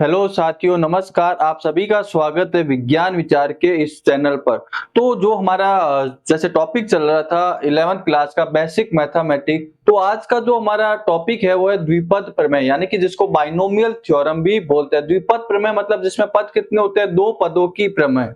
Hello साथियों, नमस्कार। आप सभी का स्वागत है विज्ञान विचार के इस चैनल पर। तो जो हमारा जैसे टॉपिक चल रहा था 11th क्लास का बेसिक मैथमेटिक्स, तो आज का जो हमारा टॉपिक है वो है द्विपद प्रमेय, यानी कि जिसको बाइनोमियल थ्योरम भी बोलते हैं। द्विपद प्रमेय मतलब जिसमें पद कितने होते हैं, दो पदों की प्रमेय।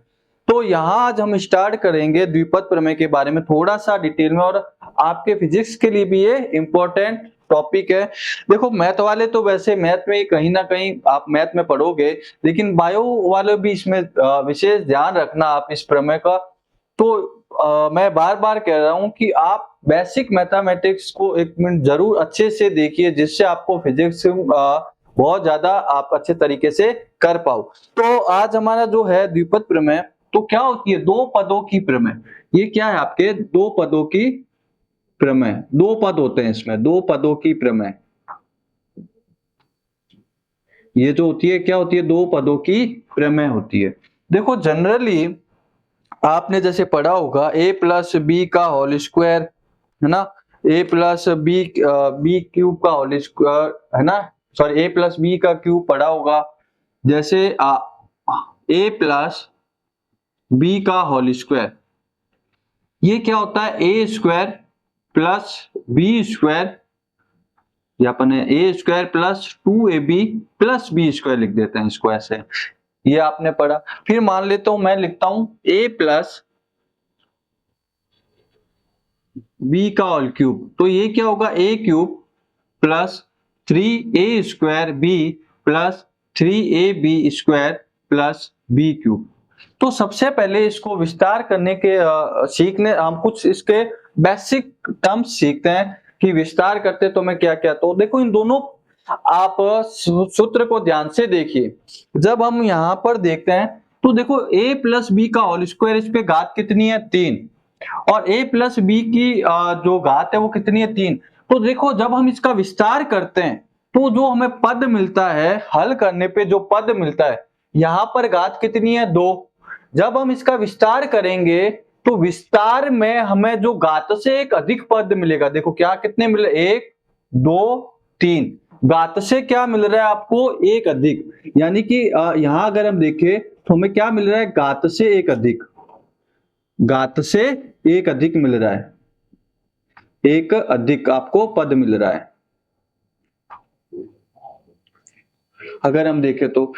तो यहाँ आज हम स्टार्ट करेंगे द्विपद प्रमेय के बारे में थोड़ा सा डिटेल में, और आपके फिजिक्स के लिए भी ये इम्पोर्टेंट टॉपिक है। देखो, मैथ वाले तो वैसे मैथ में कहीं ना कहीं आप मैथ में पढ़ोगे, लेकिन बायो वाले भी इसमें विशेष ध्यान रखना आप इस प्रमेय का। तो मैं बार बार कह रहा हूं कि आप बेसिक मैथमेटिक्स को एक मिनट जरूर अच्छे से देखिए, जिससे आपको फिजिक्स बहुत ज्यादा आप अच्छे तरीके से कर पाओ। तो आज हमारा जो है द्विपद प्रमेय, तो क्या होती है दो पदों की प्रमेय। ये क्या है, आपके दो पदों की प्रमेय। दो पद होते हैं इसमें, दो पदों की प्रमेय। ये जो होती है क्या होती है, दो पदों की प्रमेय होती है। देखो, जनरली आपने जैसे पढ़ा होगा ए प्लस बी का होल स्क्वायर, है ना। A plus B B cube का होल स्क्वायर, है ना। सॉरी, ए प्लस बी का क्यूब पढ़ा होगा। जैसे ए प्लस बी का होल स्क्वायर, ये क्या होता है, A square plus B square, या अपन A square plus 2ab plus B square लिख देते हैं इसको ऐसे। ये आपने पढ़ा। फिर मान लेता हूं, मैं लिखता हूं ए प्लस बी का होल क्यूब, तो ये क्या होगा, A cube plus 3a square B plus 3ab square plus B cube. तो सबसे पहले इसको विस्तार करने के सीखने हम कुछ इसके बेसिक टर्म्स सीखते हैं कि विस्तार करते तो मैं क्या क्या। तो देखो, इन दोनों आप सूत्र को ध्यान से देखिए। जब हम यहां पर देखते हैं तो देखो, a प्लस बी का होल स्क्वायर, इस पे घात कितनी है, 3। और a प्लस बी की जो घात है वो कितनी है, 3। तो देखो, जब हम इसका विस्तार करते हैं तो जो हमें पद मिलता है, हल करने पे जो पद मिलता है, यहां पर घात कितनी है, 2। जब हम इसका विस्तार करेंगे तो विस्तार में हमें जो घात से एक अधिक पद मिलेगा। देखो क्या कितने मिले, 1 2 3। घात से क्या मिल रहा है आपको, एक अधिक। यानी कि यहां अगर हम देखें तो हमें क्या मिल रहा है, घात से एक अधिक। घात से एक अधिक मिल रहा है, एक अधिक आपको पद मिल रहा है। अगर हम देखें तो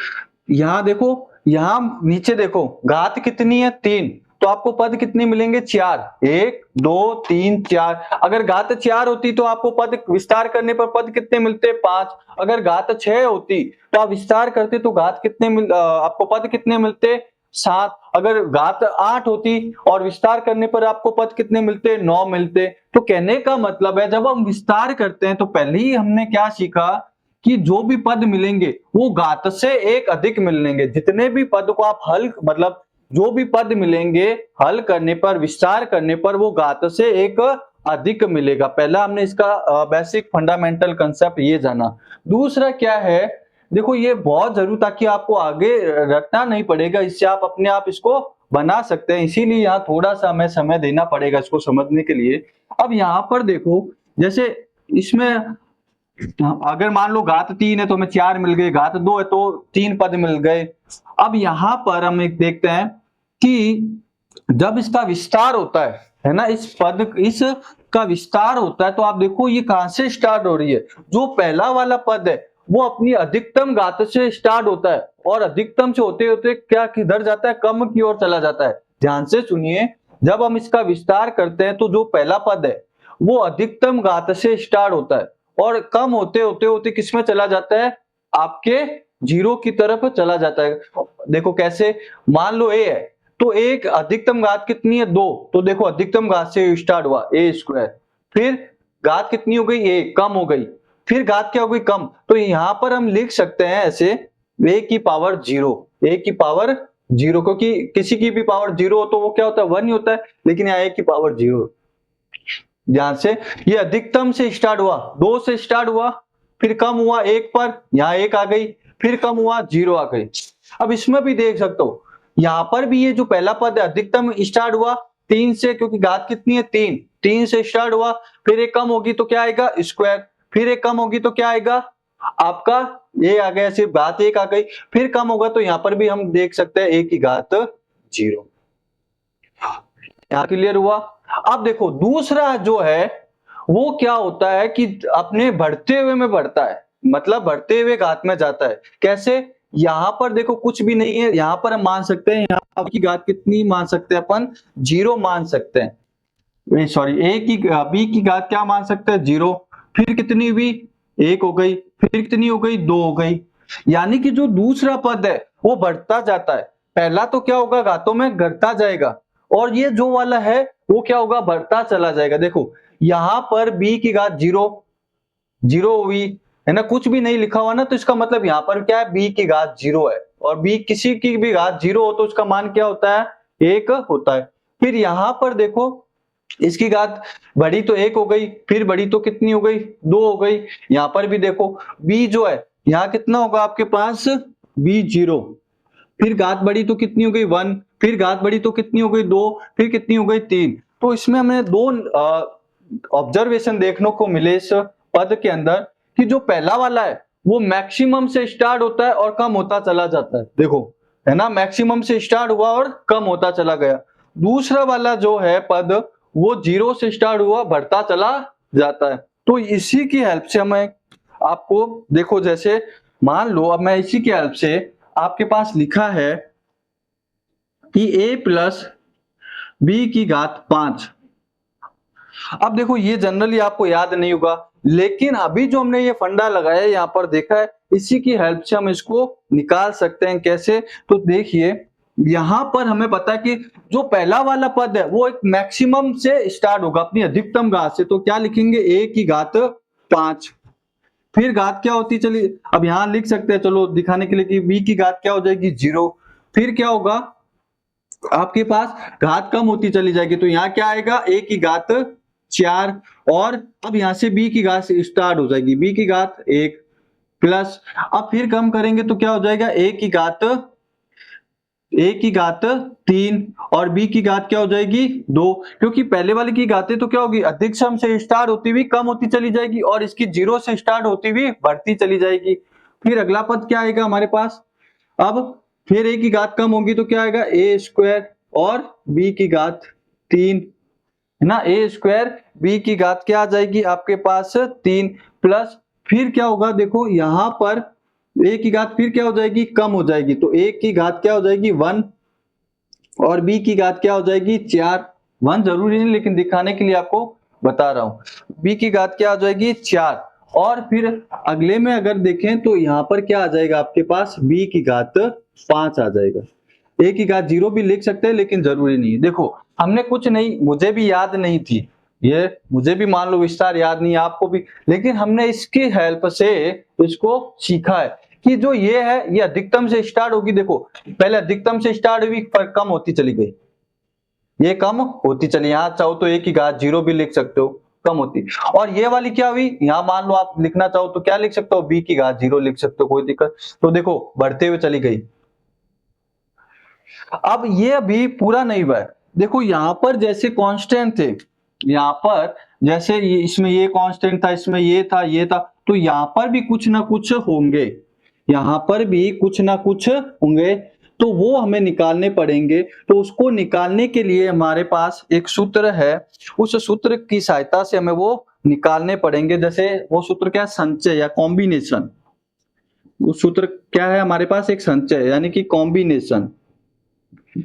यहां देखो, यहां नीचे देखो, घात कितनी है, 3। तो आपको पद कितने मिलेंगे, 4। 1 2 3 4। अगर घात 4 होती तो आपको पद विस्तार करने पर पद कितने मिलते, 5। अगर घात 6 होती तो आप विस्तार करते तो घात कितने आपको पद कितने मिलते, 7। अगर घात 8 होती और विस्तार करने पर आपको पद कितने मिलते, 9 मिलते। तो कहने का मतलब है, जब हम विस्तार करते हैं तो पहले ही हमने क्या सीखा कि जो भी पद मिलेंगे वो घात से एक अधिक मिलेंगे। जितने भी पद को आप हल मतलब जो भी पद मिलेंगे हल करने पर, विस्तार करने पर, वो घात से एक अधिक मिलेगा। पहला हमने इसका बेसिक फंडामेंटल कंसेप्ट ये जाना। दूसरा क्या है, देखो ये बहुत जरूरी, ताकि आपको आगे रटना नहीं पड़ेगा, इससे आप अपने आप इसको बना सकते हैं। इसीलिए यहाँ थोड़ा सा हमें समय देना पड़ेगा इसको समझने के लिए। अब यहाँ पर देखो, जैसे इसमें अगर मान लो घात 3 है तो हमें 4 मिल गए, घात 2 है तो 3 पद मिल गए। अब यहां पर हम एक देखते हैं कि जब इसका विस्तार होता है ना, इस का विस्तार होता है, तो आप देखो ये कहां से स्टार्ट हो रही है। जो पहला वाला पद है वो अपनी अधिकतम घात से स्टार्ट होता है, और अधिकतम से होते होते क्या किधर जाता है, कम की ओर चला जाता है। ध्यान से सुनिए, जब हम इसका विस्तार करते हैं तो जो पहला पद है वो अधिकतम घात से स्टार्ट होता है, और कम होते होते होते किसमें चला जाता है, आपके जीरो की तरफ चला जाता है। देखो कैसे, मान लो ए है तो एक अधिकतम घात कितनी है, 2। तो देखो अधिकतम घात से स्टार्ट हुआ, ए स्क्वायर। फिर घात कितनी हो गई, ए, कम हो गई। फिर घात क्या हो गई, कम। तो यहां पर हम लिख सकते हैं ऐसे, ए की पावर 0, ए की पावर 0, क्योंकि किसी की भी पावर 0 हो तो वो क्या होता है, 1 ही होता है। लेकिन यहाँ ए की पावर 0। ध्यान से, ये अधिकतम से स्टार्ट हुआ, 2 से स्टार्ट हुआ, फिर कम हुआ 1 पर, यहां 1 आ गई, फिर कम हुआ 0 आ गई। अब इसमें भी देख सकते हो, यहां पर भी ये जो पहला पद है अधिकतम स्टार्ट हुआ 3 से, क्योंकि घात कितनी है, 3 से स्टार्ट हुआ। फिर एक कम होगी तो क्या आएगा, स्क्वायर। फिर एक कम होगी तो क्या आएगा, आपका ये आ गया, सिर्फ घात 1 आ गई। फिर कम होगा तो यहाँ पर भी हम देख सकते हैं a की घात 0। यहाँ क्लियर हुआ। अब देखो दूसरा जो है वो क्या होता है कि अपने बढ़ते हुए में बढ़ता है, मतलब बढ़ते हुए घात में जाता है। कैसे? यहाँ पर देखो कुछ भी नहीं है, यहाँ पर हम मान सकते हैं, यहाँ की घात कितनी मान सकते हैं अपन? 0 मान सकते हैं। सॉरी, b की घात क्या मान सकते हैं? 0। फिर कितनी हुई? 1 हो गई। फिर कितनी हो गई? 2 हो गई। यानी कि जो दूसरा पद है वो बढ़ता जाता है। पहला तो क्या होगा? घातों में घटता जाएगा, और ये जो वाला है वो क्या होगा? बढ़ता चला जाएगा। देखो यहाँ पर b की घात 0 0 हुई है ना, कुछ भी नहीं लिखा हुआ ना, तो इसका मतलब यहाँ पर क्या है? b की घात 0 है, और b किसी की भी घात 0 हो तो उसका मान क्या होता है? 1 होता है। फिर यहाँ पर देखो इसकी घात बढ़ी तो 1 हो गई, फिर बढ़ी तो कितनी हो गई? 2 हो गई। यहाँ पर भी देखो b जो है यहाँ कितना होगा आपके पास? b 0। फिर घात बढ़ी तो कितनी हो गई? 1। फिर घात बढ़ी तो कितनी हो गई? 2। फिर कितनी हो गई? 3। तो इसमें हमें दो ऑब्जर्वेशन देखने को मिले इस पद के अंदर, कि जो पहला वाला है वो मैक्सिमम से स्टार्ट होता है और कम होता चला जाता है। देखो है ना, मैक्सिमम से स्टार्ट हुआ और कम होता चला गया। दूसरा वाला जो है पद वो 0 से स्टार्ट हुआ, बढ़ता चला जाता है। तो इसी की हेल्प से हमें आपको देखो, जैसे मान लो अब मैं इसी की हेल्प से आपके पास लिखा है कि a प्लस बी की घात 5। अब देखो ये जनरली आपको याद नहीं होगा, लेकिन अभी जो हमने ये फंडा लगाया है यहाँ पर देखा है, इसी की हेल्प से हम इसको निकाल सकते हैं। कैसे? तो देखिए यहाँ पर हमें पता है कि जो पहला वाला पद है वो एक मैक्सिमम से स्टार्ट होगा, अपनी अधिकतम घात से। तो क्या लिखेंगे? a की घात 5। फिर घात क्या होती चली, अब यहाँ लिख सकते हैं चलो दिखाने के लिए कि b की घात क्या हो जाएगी? 0। फिर क्या होगा आपके पास? घात कम होती चली जाएगी, तो यहाँ क्या आएगा? a की घात 4। और अब यहां से b की घात स्टार्ट हो जाएगी, b की घात 1 प्लस, अब फिर कम करेंगे तो क्या हो जाएगा? a की घात 3, और b की घात क्या हो जाएगी? 2। क्योंकि पहले वाले की घातें तो क्या होगी? अधिकतम से स्टार्ट होती हुई कम होती चली जाएगी, और इसकी 0 से स्टार्ट होती हुई बढ़ती चली जाएगी। फिर अगला पद क्या आएगा हमारे पास? अब फिर a की घात कम होगी तो क्या आएगा? a स्क्वायर और b की घात 3 है ना, a स्क्वायर b की घात क्या आ जाएगी आपके पास? 3 प्लस, फिर क्या होगा? देखो यहाँ पर a की घात फिर क्या हो जाएगी? कम हो जाएगी, तो a की घात क्या हो जाएगी? 1, और b की घात क्या हो जाएगी? 4। 1 जरूरी नहीं, लेकिन दिखाने के लिए आपको बता रहा हूं। b की घात क्या हो जाएगी? 4। और फिर अगले में अगर देखें तो यहाँ पर क्या आ जाएगा आपके पास? b की घात 5 आ जाएगा। a की घात 0 भी लिख सकते हैं, लेकिन जरूरी नहीं है। देखो हमने कुछ नहीं, मुझे भी याद नहीं थी ये, मुझे भी मान लो विस्तार याद नहीं है, आपको भी, लेकिन हमने इसकी हेल्प से इसको सीखा है कि जो ये है ये अधिकतम से स्टार्ट होगी। देखो पहले अधिकतम से स्टार्ट हुई, पर कम होती चली गई, ये कम होती चली, यहाँ चाहो तो a की घात 0 भी लिख सकते हो, कम होती। और ये वाली क्या हुई? यहाँ मान लो आप लिखना चाहो तो क्या लिख सकते हो? b की घात 0 लिख सकते हो, कोई दिक्कत। तो देखो बढ़ते हुए चली गई। अब ये अभी पूरा नहीं हुआ है, देखो यहाँ पर जैसे कांस्टेंट थे, यहाँ पर जैसे इसमें ये कांस्टेंट था, इसमें ये था, ये था, तो यहाँ पर भी कुछ ना कुछ होंगे, यहाँ पर भी कुछ ना कुछ होंगे, तो वो हमें निकालने पड़ेंगे। तो उसको निकालने के लिए हमारे पास एक सूत्र है, उस सूत्र की सहायता से हमें वो निकालने पड़ेंगे। जैसे वो सूत्र क्या है? संचय या कॉम्बिनेशन। वो सूत्र क्या है हमारे पास? एक संचय यानी कि कॉम्बिनेशन,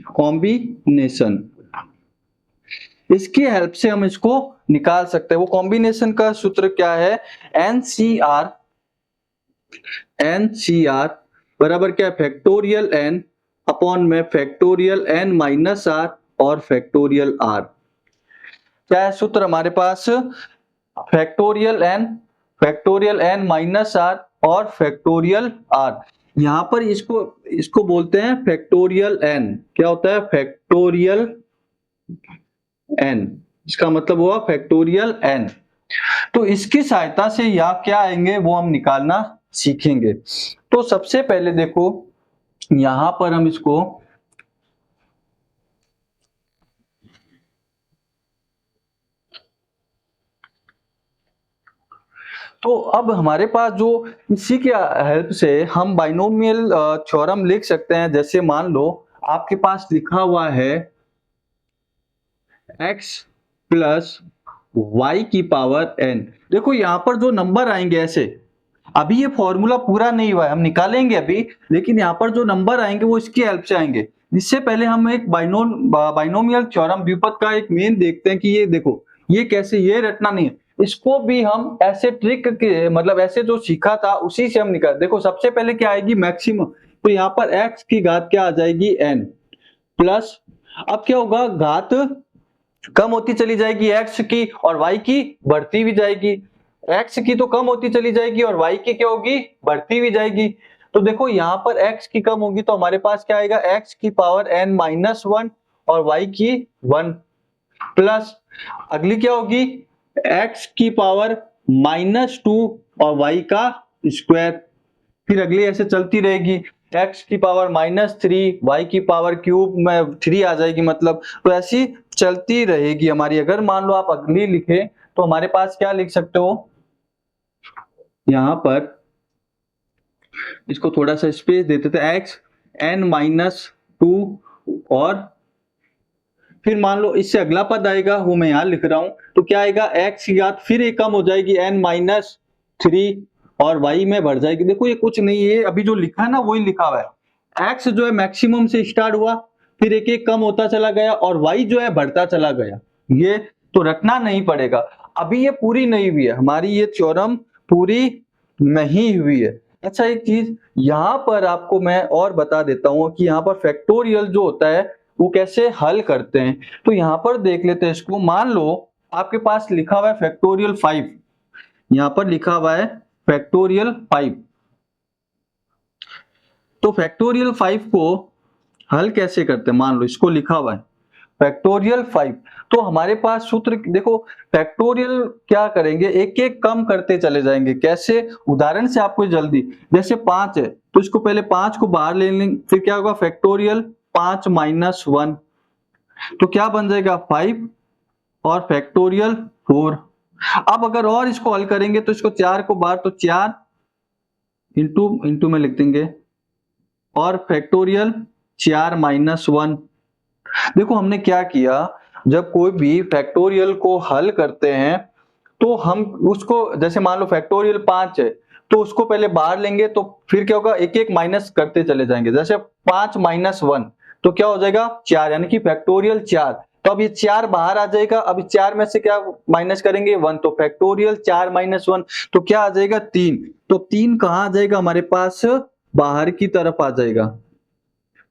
कॉम्बिनेशन। इसकी हेल्प से हम इसको निकाल सकते हैं। वो कॉम्बिनेशन का सूत्र क्या है? NCR, NCR बराबर क्या है? फैक्टोरियल n अपॉन में फैक्टोरियल n माइनस r और फैक्टोरियल r। क्या है सूत्र हमारे पास? फैक्टोरियल n माइनस r और फैक्टोरियल r। यहां पर इसको बोलते हैं फैक्टोरियल n। क्या होता है? फैक्टोरियल n, इसका मतलब हुआ फैक्टोरियल n। तो इसकी सहायता से यहाँ क्या आएंगे वो हम निकालना सीखेंगे। तो सबसे पहले देखो यहां पर हम इसको तो अब हमारे पास जो इसी की हेल्प से हम बाइनोमियल थ्योरम लिख सकते हैं। जैसे मान लो आपके पास लिखा हुआ है x प्लस वाई की पावर n। देखो यहाँ पर जो नंबर आएंगे ऐसे, अभी ये फॉर्मूला पूरा नहीं हुआ है, हम निकालेंगे अभी, लेकिन यहाँ पर जो नंबर आएंगे वो इसकी हेल्प से आएंगे। इससे पहले हम एक बाइनोमियल थ्योरम द्विपद का एक मेन देखते हैं कि ये देखो ये कैसे, ये रटना नहीं है, इसको भी हम ऐसे ट्रिक के मतलब ऐसे जो सीखा था उसी से हम निकाल। देखो सबसे पहले क्या आएगी मैक्सिमम, तो यहाँ पर x की घात क्या आ जाएगी n प्लस, अब क्या होगा घात कम होती चली जाएगी x की और y की बढ़ती भी जाएगी, x की तो कम होती चली जाएगी और y की क्या होगी बढ़ती भी जाएगी। तो देखो यहाँ पर x की कम होगी तो हमारे पास क्या आएगा x की पावर n माइनस 1 और y की 1 प्लस अगली क्या होगी x की पावर -2 और y का स्क्वायर, फिर अगली ऐसे चलती रहेगी, x की पावर -3 y की पावर क्यूब में 3 आ जाएगी मतलब, तो ऐसी चलती रहेगी हमारी। अगर मान लो आप अगली लिखे तो हमारे पास क्या लिख सकते हो, यहां पर इसको थोड़ा सा स्पेस देते थे, x n-2 और फिर मान लो इससे अगला पद आएगा वो मैं यहां लिख रहा हूं, तो क्या आएगा x की घात फिर ये कम हो जाएगी n-3 और y में बढ़ जाएगी। देखो ये कुछ नहीं है, अभी जो लिखा है ना वही लिखा हुआ है, x जो है मैक्सिमम से स्टार्ट हुआ फिर एक एक कम होता चला गया और y जो है बढ़ता चला गया, ये तो रखना नहीं पड़ेगा। अभी ये पूरी नहीं हुई है हमारी, ये थ्योरम पूरी नहीं हुई है। अच्छा एक चीज यहाँ पर आपको मैं और बता देता हूँ कि यहाँ पर फैक्टोरियल जो होता है वो कैसे हल करते हैं, तो यहाँ पर देख लेते हैं इसको। मान लो आपके पास लिखा हुआ है फैक्टोरियल 5, यहाँ पर लिखा हुआ है फैक्टोरियल 5, तो फैक्टोरियल 5 को हल कैसे करते हैं, मान लो इसको लिखा हुआ है फैक्टोरियल 5, तो हमारे पास सूत्र देखो, फैक्टोरियल क्या करेंगे एक एक कम करते चले जाएंगे। कैसे, उदाहरण से आपको जल्दी, जैसे 5 है तो इसको पहले 5 को बाहर ले लेंगे, फिर क्या होगा फैक्टोरियल 5 माइनस 1, तो क्या बन जाएगा 5 और फैक्टोरियल 4। अब अगर और इसको हल करेंगे तो इसको 4 को बाहर, तो 4 इंटू में लिख देंगे और फैक्टोरियल 4 माइनस 1। देखो हमने क्या किया, जब कोई भी फैक्टोरियल को हल करते हैं तो हम उसको, जैसे मान लो फैक्टोरियल 5 है तो उसको पहले बाहर लेंगे, तो फिर क्या होगा एक एक माइनस करते चले जाएंगे। जैसे 5 माइनस 1 तो क्या हो जाएगा 4, यानी कि फैक्टोरियल 4, तो अब ये 4 बाहर आ जाएगा, अब 4 में से क्या माइनस करेंगे 1, तो फैक्टोरियल 4 माइनस 1 तो क्या आ जाएगा 3, तो 3 कहां आ जाएगा हमारे पास बाहर की तरफ आ जाएगा,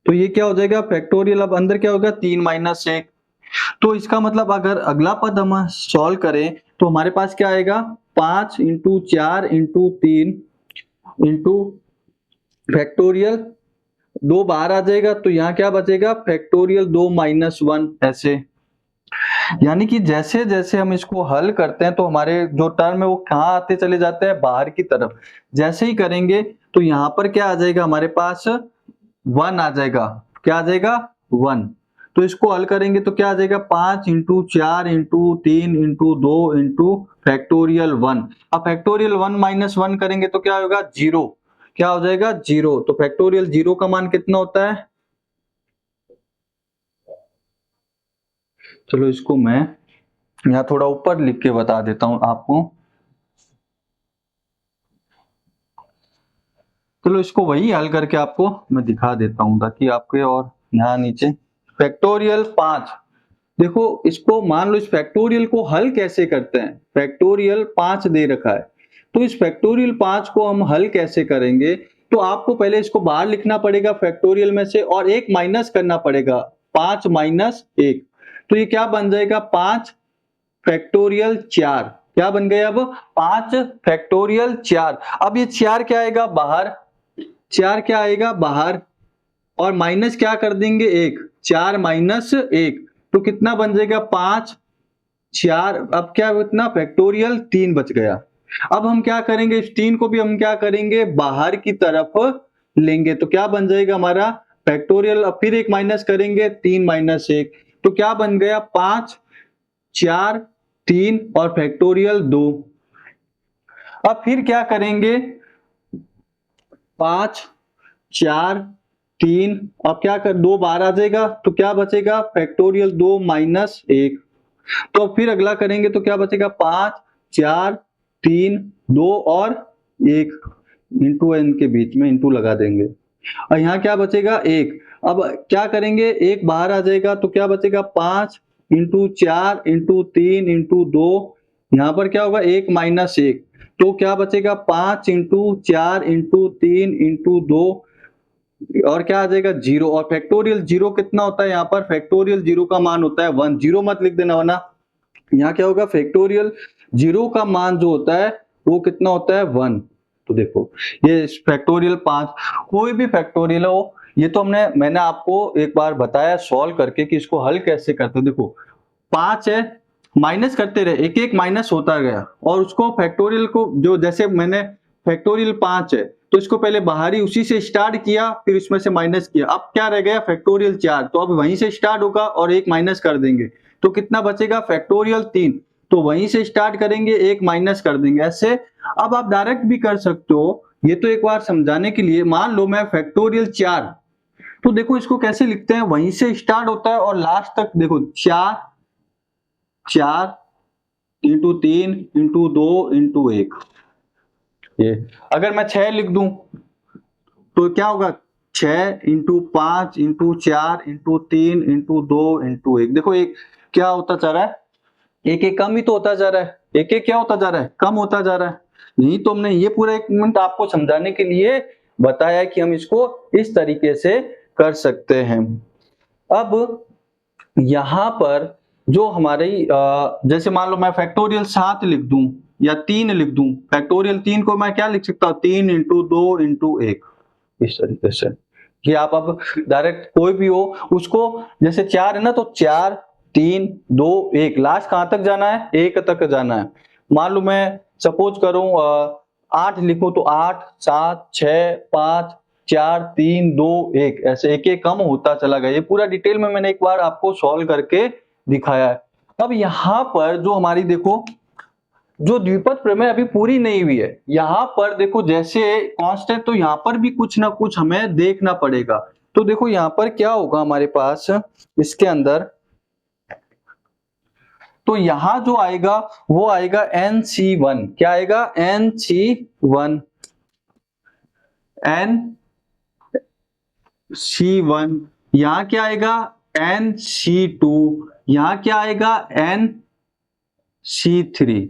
तो ये क्या हो जाएगा फैक्टोरियल, अब अंदर क्या होगा 3 माइनस 1, तो इसका मतलब अगर अगला पद हम सॉल्व करें तो हमारे पास क्या आएगा 5 इंटू 4 इंटू 3 इंटू फैक्टोरियल 2 बाहर आ जाएगा, तो यहाँ क्या बचेगा फैक्टोरियल 2 माइनस 1 ऐसे। यानी कि जैसे जैसे हम इसको हल करते हैं तो हमारे जो टर्म है वो कहाँ आते चले जाते हैं बाहर की तरफ। जैसे ही करेंगे तो यहाँ पर क्या आ जाएगा हमारे पास 1 आ जाएगा, क्या आ जाएगा 1, तो इसको हल करेंगे तो क्या आ जाएगा 5 into 4 into 3 into 2 into factorial 1। अब फैक्टोरियल 1 माइनस 1 करेंगे तो क्या होगा 0, क्या हो जाएगा 0, तो फैक्टोरियल 0 का मान कितना होता है, चलो इसको मैं यहाँ थोड़ा ऊपर लिख के बता देता हूं आपको। चलो इसको वही हल करके आपको मैं दिखा देता हूं ताकि आपके, और यहाँ नीचे फैक्टोरियल 5, देखो इसको मान लो इस फैक्टोरियल को हल कैसे करते हैं, फैक्टोरियल 5 दे रखा है, तो इस फैक्टोरियल 5 को हम हल कैसे करेंगे, तो आपको पहले इसको बाहर लिखना पड़ेगा फैक्टोरियल में से और एक माइनस करना पड़ेगा, 5 माइनस 1, तो ये क्या बन जाएगा 5 फैक्टोरियल 4, क्या बन गया अब 5 फैक्टोरियल 4। अब ये 4 क्या आएगा बाहर, 4 क्या आएगा बाहर और माइनस क्या कर देंगे 1, 4 माइनस 1, तो कितना बन जाएगा 5 4, अब क्या इतना फैक्टोरियल 3 बच गया। अब हम क्या करेंगे इस 3 को भी हम क्या करेंगे बाहर की तरफ लेंगे, तो क्या बन जाएगा हमारा फैक्टोरियल, अब फिर एक माइनस करेंगे 3 माइनस 1, तो क्या बन गया 5 4 3 और फैक्टोरियल 2। अब फिर क्या करेंगे, 5 4 3, अब क्या कर, 2 बाहर आ जाएगा तो क्या बचेगा, फैक्टोरियल 2 माइनस 1। तो फिर अगला करेंगे तो क्या बचेगा, 5 4 3 2 और 1, इंटू एन के बीच में इंटू लगा देंगे और यहाँ क्या बचेगा 1। अब क्या करेंगे, 1 बाहर आ जाएगा तो क्या बचेगा, 5 इंटू 4 इंटू 3 इंटू 2, यहाँ पर क्या होगा 1 माइनस 1, तो क्या बचेगा 5 इंटू 4 इंटू 3 इंटू 2 और क्या आ जाएगा 0। और फैक्टोरियल 0 कितना होता है, यहाँ पर फैक्टोरियल 0 का मान होता है 1, 0 मत लिख देना वरना यहाँ क्या होगा, फैक्टोरियल 0 का मान जो होता है वो कितना होता है 1। तो देखो ये फैक्टोरियल 5, कोई भी फैक्टोरियल हो, ये तो मैंने आपको एक बार बताया सॉल्व करके कि इसको हल कैसे करते हैं। देखो 5 है, माइनस करते रहे, एक एक माइनस होता गया और उसको फैक्टोरियल को जो, जैसे मैंने फैक्टोरियल 5 है तो इसको पहले बाहरी उसी से स्टार्ट किया, फिर इसमें से माइनस किया, अब क्या रह गया फैक्टोरियल 4, तो अब वहीं से स्टार्ट होगा और एक माइनस कर देंगे तो कितना बचेगा फैक्टोरियल 3, तो वहीं से स्टार्ट करेंगे एक माइनस कर देंगे ऐसे। अब आप डायरेक्ट भी कर सकते हो, ये तो एक बार समझाने के लिए, मान लो मैं फैक्टोरियल 4, तो देखो इसको कैसे लिखते हैं, वहीं से स्टार्ट होता है और लास्ट तक देखो 4 4 इंटू 3 इंटू 2 इंटू 1, ये अगर मैं 6 लिख दूं तो क्या होगा, 6 into 5 into 4 into 3 into 2 into 1, देखो एक क्या होता जा रहा है, एक एक कम ही तो होता जा रहा है, एक एक क्या होता जा रहा है, कम होता जा रहा है। नहीं तो हमने ये पूरा एक मिनट आपको समझाने के लिए बताया कि हम इसको इस तरीके से कर सकते हैं। अब यहां पर जो हमारी जैसे मान लो मैं फैक्टोरियल 7 लिख दूं या 3 लिख दूं, फैक्टोरियल 3 को मैं क्या लिख सकता हूं, 3 इंटू 2 इंटू 1, इस तरीके से। कि आप अब डायरेक्ट कोई भी हो उसको, जैसे 4 है ना तो 4 3 2 1, लास्ट कहां तक जाना है, 1 तक जाना है। मान लो मैं सपोज करूं 8 लिखूं तो 8 7 6 5 4 3 2 1, ऐसे एक एक कम होता चला गया। ये पूरा डिटेल में मैंने एक बार आपको सॉल्व करके दिखाया है। अब यहां पर जो हमारी देखो जो द्विपद प्रमेय अभी पूरी नहीं हुई है, यहां पर देखो जैसे कांस्टेंट, तो यहां पर भी कुछ ना कुछ हमें देखना पड़ेगा। तो देखो यहां पर क्या होगा हमारे पास इसके अंदर, तो यहां जो आएगा वो आएगा NC1, क्या आएगा NC1, NC1, यहां क्या आएगा NC2, यहां क्या आएगा NC3,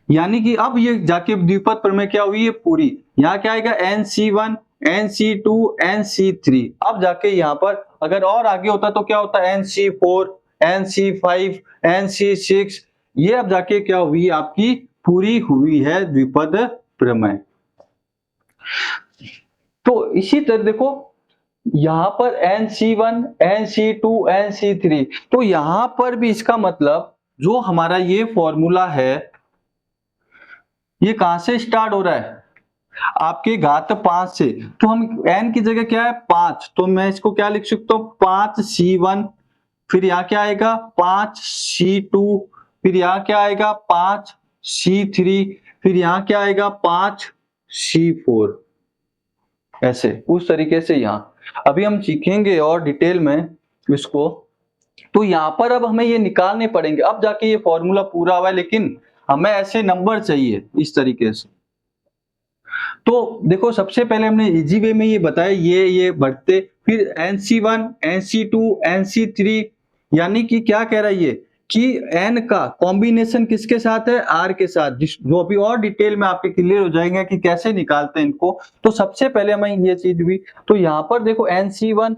यानी कि अब ये जाके द्विपद प्रमेय क्या हुई है पूरी। यहाँ क्या आएगा NC1 NC2 NC3, अब जाके यहाँ पर अगर और आगे होता तो क्या होता NC4 NC5 NC6, ये अब जाके क्या हुई आपकी पूरी हुई है द्विपद प्रमेय। तो इसी तरह देखो यहां पर NC1 NC2 NC3, तो यहां पर भी इसका मतलब जो हमारा ये फॉर्मूला है ये कहां से स्टार्ट हो रहा है, आपके घात 5 से। तो हम n की जगह क्या है 5, तो मैं इसको क्या लिख सकता हूं 5C1, फिर यहाँ क्या आएगा 5C2, फिर यहाँ क्या आएगा 5C3, फिर यहाँ क्या आएगा 5C4, ऐसे उस तरीके से। यहाँ अभी हम सीखेंगे और डिटेल में इसको, तो यहाँ पर अब हमें ये निकालने पड़ेंगे, अब जाके ये फॉर्मूला पूरा हुआ है, लेकिन हमें ऐसे नंबर चाहिए इस तरीके से। तो देखो सबसे पहले हमने इजी वे में ये बताया, ये बढ़ते, फिर NC1 NC2 NC3, यानी कि क्या कह रहा है ये कि n का कॉम्बिनेशन किसके साथ है, r के साथ, जो अभी और डिटेल में आपके क्लियर हो जाएंगे कि कैसे निकालते हैं इनको। तो सबसे पहले हमें ये चीज हुई, तो यहाँ पर देखो NC1,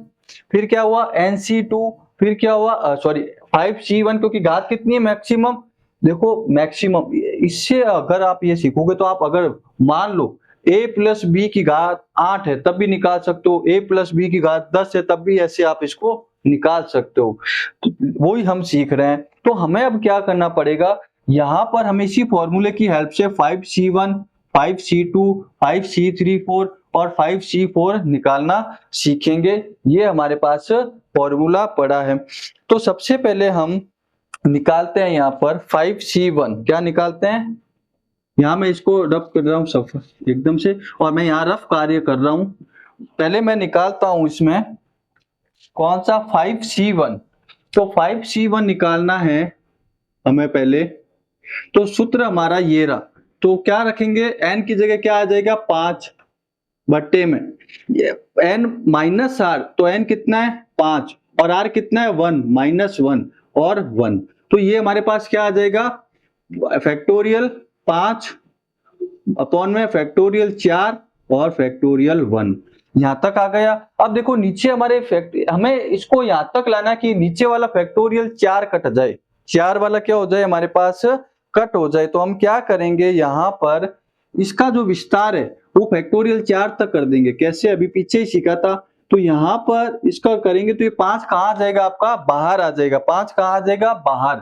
फिर क्या हुआ NC2, फिर क्या हुआ सॉरी 5C1, क्योंकि घात कितनी है मैक्सिमम, देखो मैक्सिमम, इससे अगर आप ये सीखोगे तो आप अगर मान लो a प्लस बी की घात 8 है तब भी निकाल सकते हो, a प्लस बी की घात 10 है तब भी ऐसे आप इसको निकाल सकते हो। तो वही हम सीख रहे हैं। तो हमें अब क्या करना पड़ेगा, यहां पर हम इसी फॉर्मूले की हेल्प से 5C1 5C2 5C34 और 5C4 निकालना सीखेंगे। ये हमारे पास फॉर्मूला पड़ा है। तो सबसे पहले हम निकालते हैं यहाँ पर 5C1, क्या निकालते हैं यहाँ मैं इसको रफ कर रहा हूँ सब एकदम से, और मैं यहाँ रफ कार्य कर रहा हूँ। पहले मैं निकालता हूँ इसमें कौन सा 5C1, तो 5C1 निकालना है हमें पहले, तो सूत्र हमारा ये रहा। तो क्या रखेंगे, n की जगह क्या आ जाएगा 5 बट्टे में ये n माइनस आर, तो n कितना है 5 और r कितना है 1 माइनस 1 और 1, तो ये हमारे पास क्या आ जाएगा फैक्टोरियल 5 अपॉन में फैक्टोरियल 4 और फैक्टोरियल 1। यहां तक आ गया। अब देखो नीचे हमारे हमें इसको यहां तक लाना कि नीचे वाला फैक्टोरियल 4 कट जाए, 4 वाला क्या हो जाए हमारे पास कट हो जाए। तो हम क्या करेंगे, यहां पर इसका जो विस्तार है वो फैक्टोरियल 4 तक कर देंगे। कैसे, अभी पीछे ही सीखा था। तो यहां पर इसका करेंगे तो ये 5 कहां आ जाएगा आपका, बाहर आ जाएगा। 5 कहां आ जाएगा, बाहर,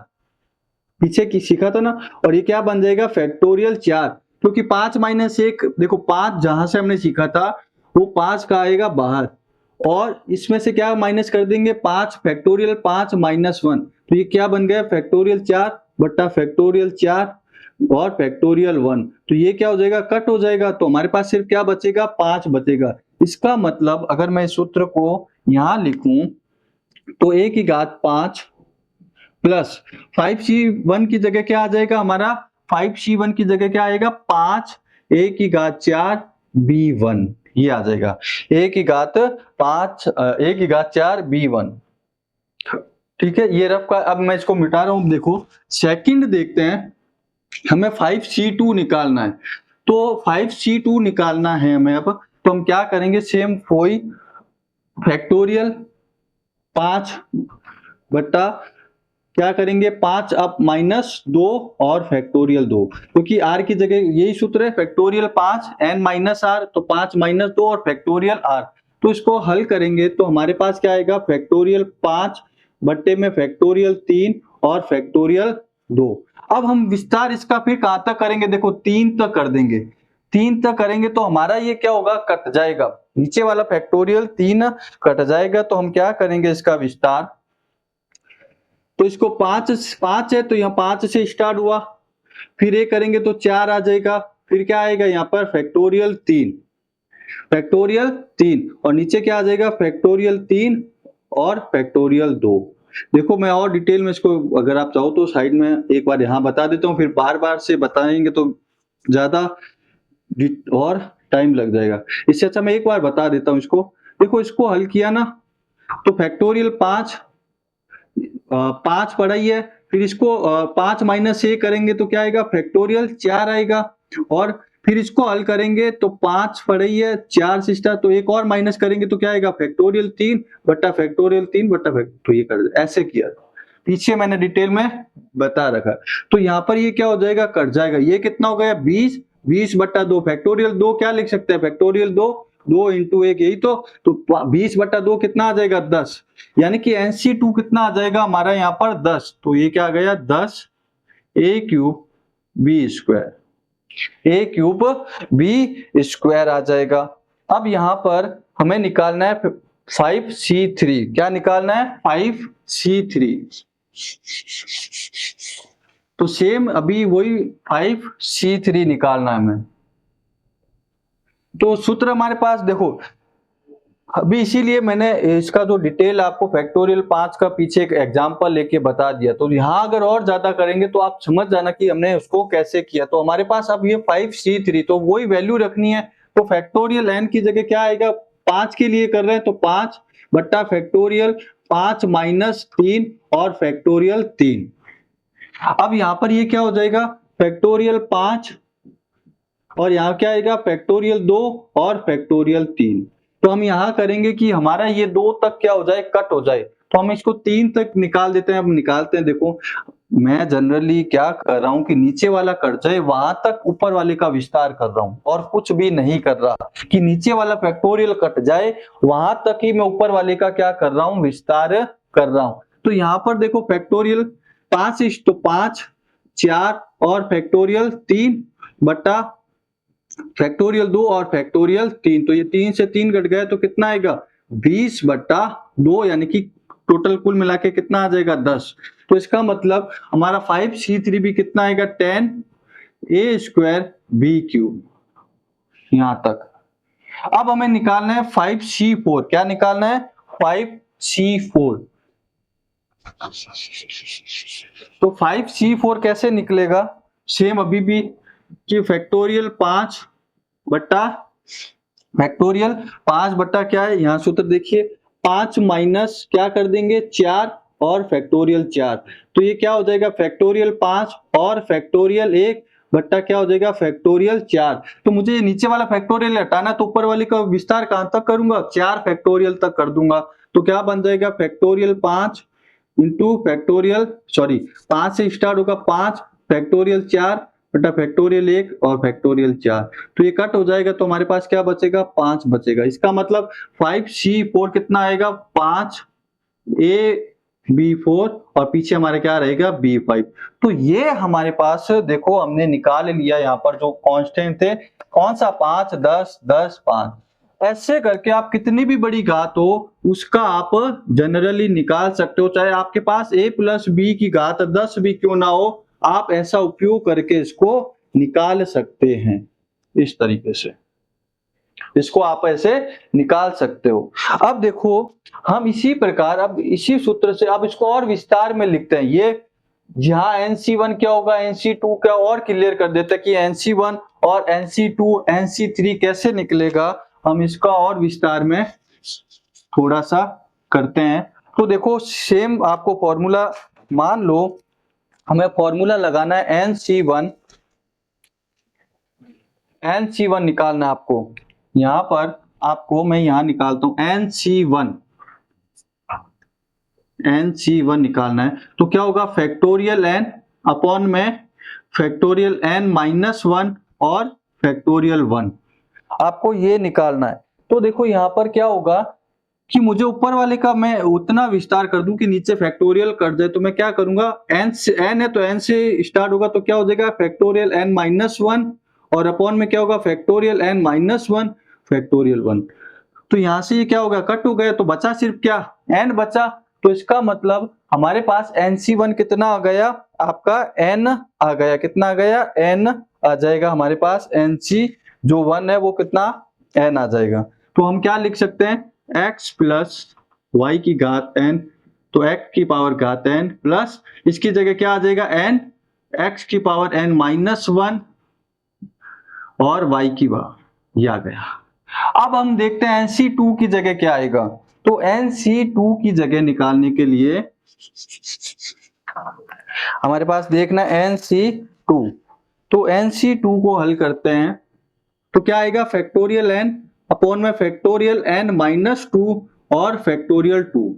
पीछे की सीखा था ना। और ये क्या बन जाएगा फैक्टोरियल 4, क्योंकि 5 माइनस 1, देखो 5 जहां से हमने सीखा था वो 5 का आएगा बाहर, और इसमें से क्या माइनस कर देंगे 5 फैक्टोरियल 5 माइनस 1, तो ये क्या बन गया फैक्टोरियल 4 बट्टा फैक्टोरियल 4 और फैक्टोरियल 1। तो ये क्या हो जाएगा, कट हो जाएगा। तो हमारे पास सिर्फ क्या बचेगा, 5 बचेगा। इसका मतलब अगर मैं इस सूत्र को यहां लिखूं तो a की घात 5 प्लस 5C1 की जगह क्या आ जाएगा हमारा, 5C1 की जगह क्या आएगा 5 a की घात 4 b1, ये आ जाएगा a की घात 5 a की घात 4 b1। ठीक है, ये रफ का। अब मैं इसको मिटा रहा हूं। देखो सेकंड देखते हैं, हमें 5C2 निकालना है। तो 5C2 निकालना है हमें। अब तो हम क्या करेंगे, सेम वही फैक्टोरियल 5 बट्टा क्या करेंगे 5 अब माइनस 2 और फैक्टोरियल 2, क्योंकि r की जगह यही सूत्र है फैक्टोरियल 5 n माइनस आर, तो 5 माइनस 2 और फैक्टोरियल r। तो इसको हल करेंगे तो हमारे पास क्या आएगा फैक्टोरियल 5 बट्टे में फैक्टोरियल 3 और फैक्टोरियल 2। अब हम विस्तार इसका फिर कहां तक करेंगे, देखो 3 तक कर देंगे। 3 तक करेंगे तो हमारा ये क्या होगा, कट जाएगा, नीचे वाला फैक्टोरियल 3 कट जाएगा। तो हम क्या करेंगे इसका विस्तार, तो इसको 5 है तो यहाँ 5 से स्टार्ट हुआ, फिर ये करेंगे तो 4 आ जाएगा, फिर क्या आएगा यहाँ पर फैक्टोरियल 3, फैक्टोरियल 3 और नीचे क्या आ जाएगा फैक्टोरियल 3 और फैक्टोरियल 2। देखो मैं और डिटेल में इसको अगर आप चाहो तो साइड में एक बार यहाँ बता देता हूँ, फिर बार बार से बताएंगे तो ज्यादा और टाइम लग जाएगा। इससे अच्छा मैं एक बार बता देता हूँ इसको। देखो इसको हल किया ना, तो फैक्टोरियल 5 5 पढ़ा ही है, फिर इसको 5 माइनस ए करेंगे तो क्या आएगा फैक्टोरियल 4 आएगा, और फिर इसको हल करेंगे तो 5 पढ़ा ही है 4 से स्टार्ट, तो एक और माइनस करेंगे तो क्या आएगा फैक्टोरियल 3 बट्टा फैक्टोरियल 3 बट्टा तो ये कर ऐसे किया, पीछे मैंने डिटेल में बता रखा। तो यहाँ पर ये क्या हो जाएगा, कट जाएगा। ये कितना हो गया 20, 20 बट्टा 2 फैक्टोरियल 2 क्या लिख सकते हैं फैक्टोरियल 2, 2 इंटू 1 यही तो 20 बट्टा 2 कितना आ जाएगा 10, यानी कि NC2 कितना आ जाएगा हमारा यहाँ पर 10। तो ये क्या आ गया 10 a cube b square, a cube b square आ जाएगा। अब यहाँ पर हमें निकालना है 5C3, क्या निकालना है 5C3। तो सेम अभी वही 5C3 निकालना है हमें। तो सूत्र हमारे पास देखो अभी, इसीलिए मैंने इसका जो डिटेल आपको फैक्टोरियल 5 का पीछे एक एग्जांपल लेके बता दिया। तो यहाँ अगर और ज्यादा करेंगे तो आप समझ जाना कि हमने उसको कैसे किया। तो हमारे पास अब ये 5C3, तो वही वैल्यू रखनी है। तो फैक्टोरियल n की जगह क्या आएगा, 5 के लिए कर रहे हैं तो 5 बट्टा फैक्टोरियल 5 माइनस 3 और फैक्टोरियल 3। अब यहाँ पर ये क्या हो जाएगा फैक्टोरियल 5 और यहाँ क्या आएगा फैक्टोरियल 2 और फैक्टोरियल 3। तो हम यहाँ करेंगे कि हमारा ये 2 तक क्या हो जाए, कट हो जाए। तो हम इसको 3 तक निकाल देते हैं। अब निकालते हैं, देखो मैं जनरली क्या कर रहा हूँ कि नीचे वाला कट जाए वहां तक ऊपर वाले का विस्तार कर रहा हूँ, और कुछ भी नहीं कर रहा कि नीचे वाला फैक्टोरियल कट जाए वहां तक ही मैं ऊपर वाले का क्या कर रहा हूँ, विस्तार कर रहा हूँ। तो यहाँ पर देखो फैक्टोरियल 5 तो 5 4 और फैक्टोरियल 3 बट्टा फैक्टोरियल 2 और फैक्टोरियल 3, तो ये 3 से 3 कट गए तो कितना आएगा 20 बट्टा 2, यानी कि टोटल कुल मिला के कितना आ जाएगा 10। तो इसका मतलब हमारा 5C3 भी कितना आएगा 10 ए स्क्वायर बी क्यूब, यहां तक। अब हमें निकालना है 5c4। क्या निकालना है? 5c4। तो 5c4 कैसे निकलेगा? सेम अभी भी कि फैक्टोरियल 5 बट्टा क्या है, यहां सूत्र देखिए, 5 माइनस क्या कर देंगे 4 और फैक्टोरियल 4, तो ये क्या हो जाएगा फैक्टोरियल 5 और फैक्टोरियल 1 बट्टा क्या हो जाएगा फैक्टोरियल 4। तो मुझे ये नीचे वाला फैक्टोरियल हटाना, तो ऊपर वाले का विस्तार कहां तक करूंगा? 4 फैक्टोरियल तक कर दूंगा। तो क्या बन जाएगा फैक्टोरियल 5 इंटू फैक्टोरियल, सॉरी 5 से स्टार्ट होगा 5 फैक्टोरियल 4 बटा फैक्टोरियल 1 और फैक्टोरियल 4, तो ये कट हो जाएगा, तो हमारे पास क्या बचेगा 5 बचेगा। इसका मतलब 5c4 कितना आएगा 5 ए B4 और पीछे हमारे क्या रहेगा B5। तो ये हमारे पास देखो हमने निकाल लिया यहाँ पर जो कांस्टेंट थे, कौन सा 5 10 10 5। ऐसे करके आप कितनी भी बड़ी घात हो उसका आप जनरली निकाल सकते हो, चाहे आपके पास a प्लस बी की घात 10 भी क्यों ना हो, आप ऐसा उपयोग करके इसको निकाल सकते हैं। इस तरीके से इसको आप ऐसे निकाल सकते हो। अब देखो हम इसी प्रकार अब इसी सूत्र से अब इसको और विस्तार में लिखते हैं। ये यहाँ NC1 क्या होगा NC2 क्या, और क्लियर कर देते हैं कि NC1 और NC2 NC3 कैसे निकलेगा, हम इसका और विस्तार में थोड़ा सा करते हैं। तो देखो सेम आपको फॉर्मूला, मान लो हमें फॉर्मूला लगाना है NC1 निकालना है आपको। यहां पर आपको मैं यहां निकालता हूं NC1 निकालना है, तो क्या होगा फैक्टोरियल n अपॉन में फैक्टोरियल n माइनस 1 और फैक्टोरियल 1, आपको ये निकालना है। तो देखो यहां पर क्या होगा कि मुझे ऊपर वाले का मैं उतना विस्तार कर दूं कि नीचे फैक्टोरियल कर दे, तो मैं क्या करूंगा n से n है तो n से स्टार्ट होगा, तो क्या हो जाएगा फैक्टोरियल n माइनस 1 और अपॉन में क्या होगा फैक्टोरियल n माइनस 1 फैक्टोरियल 1। तो यहां से ये क्या होगा कट हो गया, तो बचा सिर्फ क्या n बचा। तो इसका मतलब हमारे पास NC1 कितना आ गया आपका n आ गया, कितना आ गया n आ जाएगा हमारे पास, NC जो 1 है वो कितना n आ जाएगा। तो हम क्या लिख सकते हैं x प्लस वाई की घात n, तो x की पावर घात n प्लस इसकी जगह क्या आ जाएगा n x की पावर n माइनस 1 और y की पावर, ये आ गया। अब हम देखते हैं NC2 की जगह क्या आएगा। तो NC2 की जगह निकालने के लिए हमारे पास देखना NC2, तो NC2 को हल करते हैं तो क्या आएगा फैक्टोरियल n अपॉन में फैक्टोरियल n माइनस 2 और फैक्टोरियल 2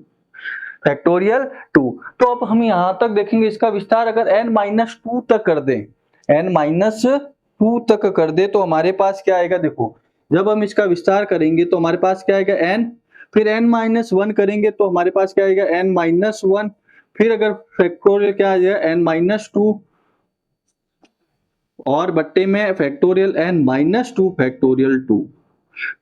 फैक्टोरियल 2। तो अब हम यहां तक देखेंगे इसका विस्तार अगर n माइनस 2 तक कर दें, n माइनस 2 तक कर दे, तो हमारे पास क्या आएगा, देखो जब हम इसका विस्तार करेंगे तो हमारे पास क्या आएगा n, फिर n माइनस 1 करेंगे तो हमारे पास क्या आएगा n माइनस 1, फिर अगर फैक्टोरियल क्या आ जाएगा n माइनस 2 और बट्टे में फैक्टोरियल n माइनस 2 फैक्टोरियल 2।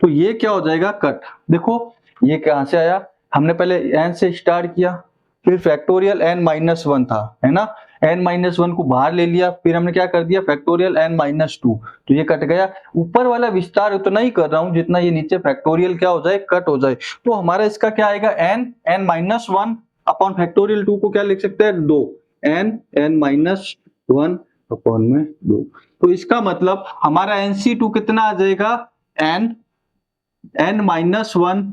तो ये क्या हो जाएगा कट। देखो ये कहां से आया, हमने पहले n से स्टार्ट किया, फिर फैक्टोरियल n माइनस 1 था, है ना, n माइनस 1 को बाहर ले लिया, फिर हमने क्या कर दिया फैक्टोरियल n माइनस 2, तो ये कट गया। ऊपर वाला विस्तार उतना ही कर रहा हूं जितना ये नीचे फैक्टोरियल क्या हो जाए कट हो जाए। तो हमारा इसका क्या आएगा n माइनस 1 अपॉन फैक्टोरियल 2 को क्या लिख सकते हैं 2, n माइनस 1 अपॉन में 2। तो इसका मतलब हमारा NC2 कितना आ जाएगा n माइनस 1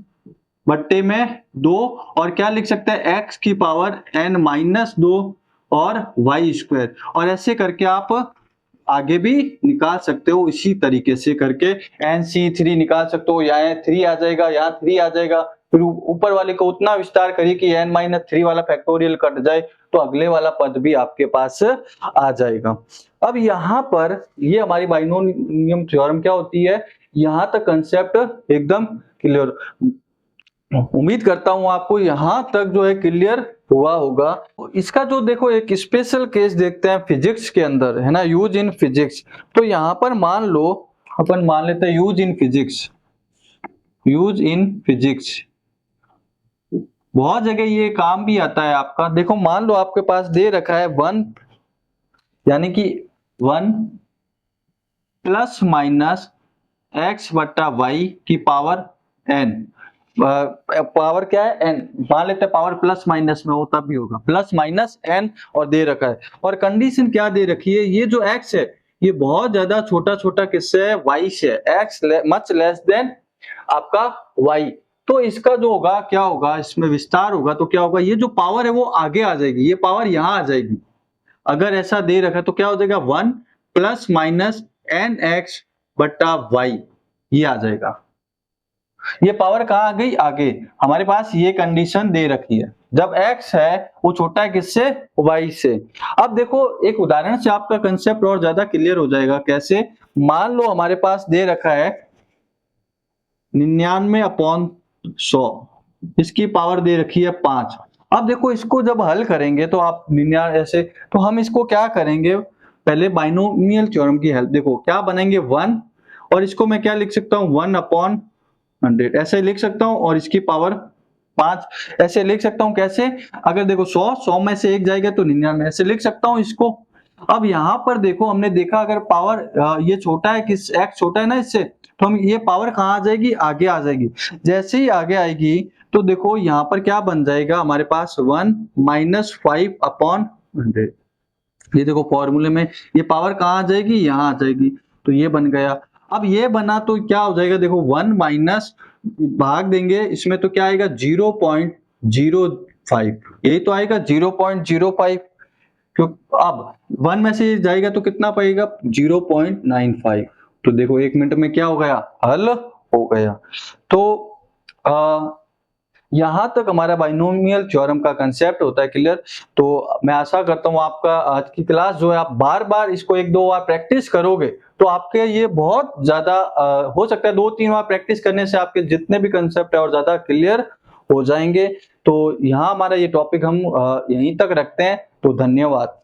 बट्टे में 2 और क्या लिख सकते हैं x की पावर n माइनस 2 और y स्क्वायर, और ऐसे करके आप आगे भी निकाल सकते हो। इसी तरीके से करके NC3 निकाल सकते हो, यहाँ 3 आ जाएगा, यहाँ 3 आ जाएगा, फिर ऊपर वाले को उतना विस्तार करिए कि n माइनस 3 वाला फैक्टोरियल कट जाए, तो अगले वाला पद भी आपके पास आ जाएगा। अब यहाँ पर ये हमारी बाइनोमियल थ्योरम क्या होती है, यहाँ तक कंसेप्ट एकदम क्लियर, उम्मीद करता हूं आपको यहां तक जो है क्लियर हुआ होगा। इसका जो देखो एक स्पेशल केस देखते हैं फिजिक्स के अंदर, है ना, यूज इन फिजिक्स। तो यहां पर मान लो अपन मान लेते हैं use in physics, use in physics बहुत जगह ये काम भी आता है आपका। देखो मान लो आपके पास दे रखा है 1 यानी कि 1 प्लस माइनस एक्स बट्टा वाई की पावर एन। पावर क्या है? एन। मान लेते हैं पावर प्लस माइनस में हो तब भी होगा, प्लस माइनस एन और दे रखा है। और कंडीशन क्या दे रखी है? ये जो एक्स है ये बहुत ज्यादा छोटा छोटा किससे है? वाई से है। एक्स मच लेस देन आपका वाई। तो इसका जो होगा क्या होगा, इसमें विस्तार होगा तो क्या होगा, ये जो पावर है वो आगे आ जाएगी, ये पावर यहां आ जाएगी। अगर ऐसा दे रखा है तो क्या हो जाएगा? 1 प्लस माइनस एन एक्स बट्टा वाई, ये आ जाएगा। ये पावर कहां आ गई? आगे। हमारे पास ये कंडीशन दे रखी है, जब x है वो छोटा है किससे? y से। अब देखो एक उदाहरण से आपका कंसेप्ट और ज्यादा क्लियर हो जाएगा। कैसे? मान लो हमारे पास दे रखा है 99/100, इसकी पावर दे रखी है 5। अब देखो इसको जब हल करेंगे तो आप 99 ऐसे, तो हम इसको क्या करेंगे? पहले बाइनोमियल थ्योरम की हेल्प। देखो क्या बनेंगे? 1, और इसको मैं क्या लिख सकता हूं? 1/100 ऐसे लिख सकता हूं, और इसकी पावर 5 ऐसे लिख सकता हूं। कैसे? अगर देखो 100 में से एक जाएगा तो 99 ऐसे लिख सकता हूं इसको। अब यहां पर देखो हमने देखा अगर पावर ये छोटा है, किस x छोटा है ना इससे, तो हम ये पावर कहां आ जाएगी? आगे आ जाएगी। जैसे ही आगे आएगी तो देखो यहां पर क्या बन जाएगा हमारे पास? 1 माइनस 5/100। ये देखो फॉर्मूले में ये पावर कहां आ जाएगी? यहां आ जाएगी। तो ये बन गया। अब ये बना तो क्या हो जाएगा? देखो 1 माइनस भाग देंगे इसमें तो क्या आएगा? 0.05, यही तो आएगा 0.05। क्यों? अब 1 में से जाएगा तो कितना पाएगा? 0.95। तो देखो 1 मिनट में क्या हो गया? हल हो गया। तो यहां तक हमारा बाइनोमियल थ्योरम का कंसेप्ट होता है क्लियर। तो मैं आशा करता हूं आपका आज की क्लास जो है, आप बार बार इसको 1-2 बार प्रैक्टिस करोगे तो आपके ये बहुत ज्यादा हो सकता है 2-3 बार प्रैक्टिस करने से आपके जितने भी कंसेप्ट है और ज्यादा क्लियर हो जाएंगे। तो यहाँ हमारा ये टॉपिक हम यहीं तक रखते हैं। तो धन्यवाद।